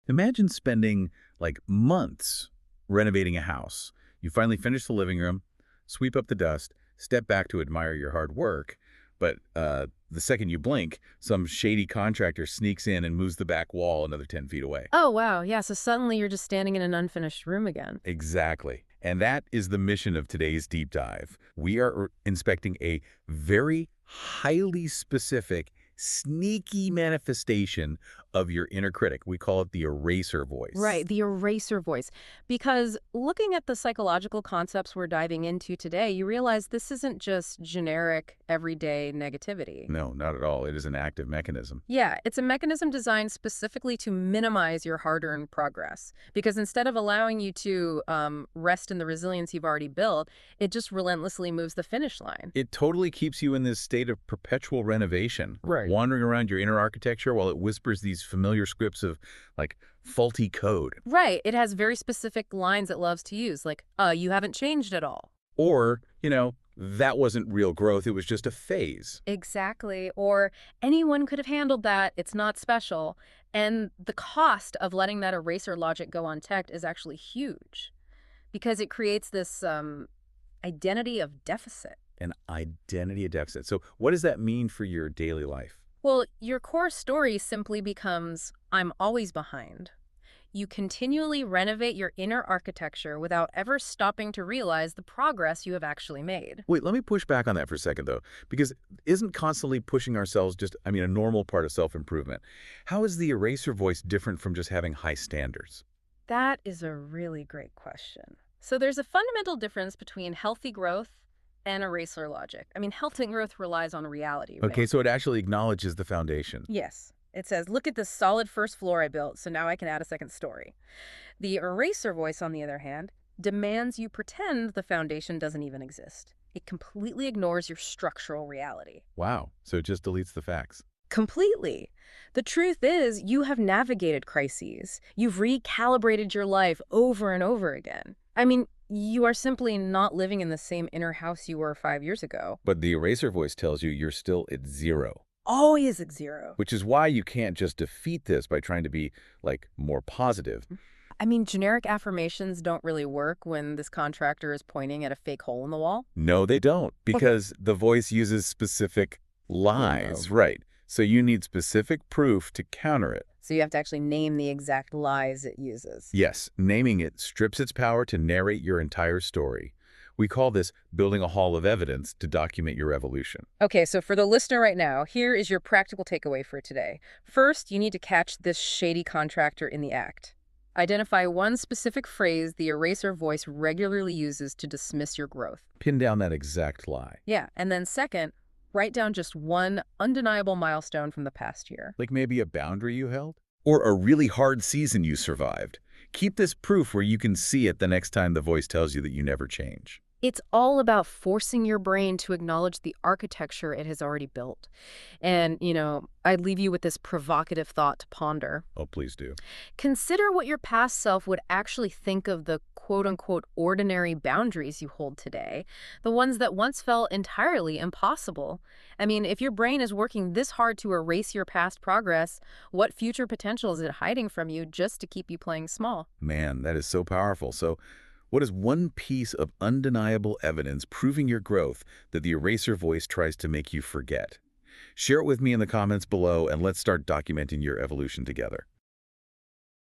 Imagine spending like months renovating a house. You finally finish the living room, sweep up the dust, step back to admire your hard work, but the second you blink, some shady contractor sneaks in and moves the back wall another 10 feet away. Oh, wow. Yeah, so suddenly you're just standing in an unfinished room again. Exactly. And that is the mission of today's deep dive. We are inspecting a very highly specific, sneaky manifestation of your inner critic. We call it the eraser voice. Right, the eraser voice. Because looking at the psychological concepts we're diving into today, you realize this isn't just generic, everyday negativity. No, not at all. It is an active mechanism. Yeah, it's a mechanism designed specifically to minimize your hard-earned progress. Because instead of allowing you to rest in the resilience you've already built, it just relentlessly moves the finish line. It totally keeps you in this state of perpetual renovation, Right. wandering around your inner architecture while it whispers these familiar scripts of, like, faulty code. Right, it has very specific lines it loves to use, like, you haven't changed at all. Or, that wasn't real growth, it was just a phase. Exactly. Or anyone could have handled that. It's not special. And the cost of letting that eraser logic go unchecked is actually huge because it creates this identity of deficit. An identity deficit. So what does that mean for your daily life? Well, your core story simply becomes I'm always behind. You continually renovate your inner architecture without ever stopping to realize the progress you have actually made. Wait, let me push back on that for a second, though, because isn't constantly pushing ourselves just, a normal part of self-improvement? How is the eraser voice different from just having high standards? That is a really great question. So there's a fundamental difference between healthy growth and eraser logic. I mean, healthy growth relies on reality, Okay, right? so it actually acknowledges the foundation. Yes. It says, look at this solid first floor I built, so now I can add a second story. The eraser voice, on the other hand, demands you pretend the foundation doesn't even exist. It completely ignores your structural reality. Wow, so it just deletes the facts. Completely. The truth is, you have navigated crises. You've recalibrated your life over and over again. I mean, you are simply not living in the same inner house you were 5 years ago. But the eraser voice tells you you're still at zero, Always at zero. which is why you can't just defeat this by trying to be, like, more positive. I mean, generic affirmations don't really work when this contractor is pointing at a fake hole in the wall. No, they don't, because the voice uses specific lies, right? So you need specific proof to counter it. So you have to actually name the exact lies it uses. Yes, naming it strips its power to narrate your entire story. We call this building a hall of evidence to document your evolution. Okay, so for the listener right now, here is your practical takeaway for today. First, you need to catch this shady contractor in the act. Identify one specific phrase the eraser voice regularly uses to dismiss your growth. Pin down that exact lie. Yeah, and then second, write down just one undeniable milestone from the past year. Like maybe a boundary you held? Or a really hard season you survived. Keep this proof where you can see it the next time the voice tells you that you never change. It's all about forcing your brain to acknowledge the architecture it has already built. And, I'd leave you with this provocative thought to ponder. Oh, please do. Consider what your past self would actually think of the quote-unquote ordinary boundaries you hold today, the ones that once felt entirely impossible. I mean, if your brain is working this hard to erase your past progress, what future potential is it hiding from you just to keep you playing small? Man, that is so powerful. So, what is one piece of undeniable evidence proving your growth that the eraser voice tries to make you forget? Share it with me in the comments below, and let's start documenting your evolution together.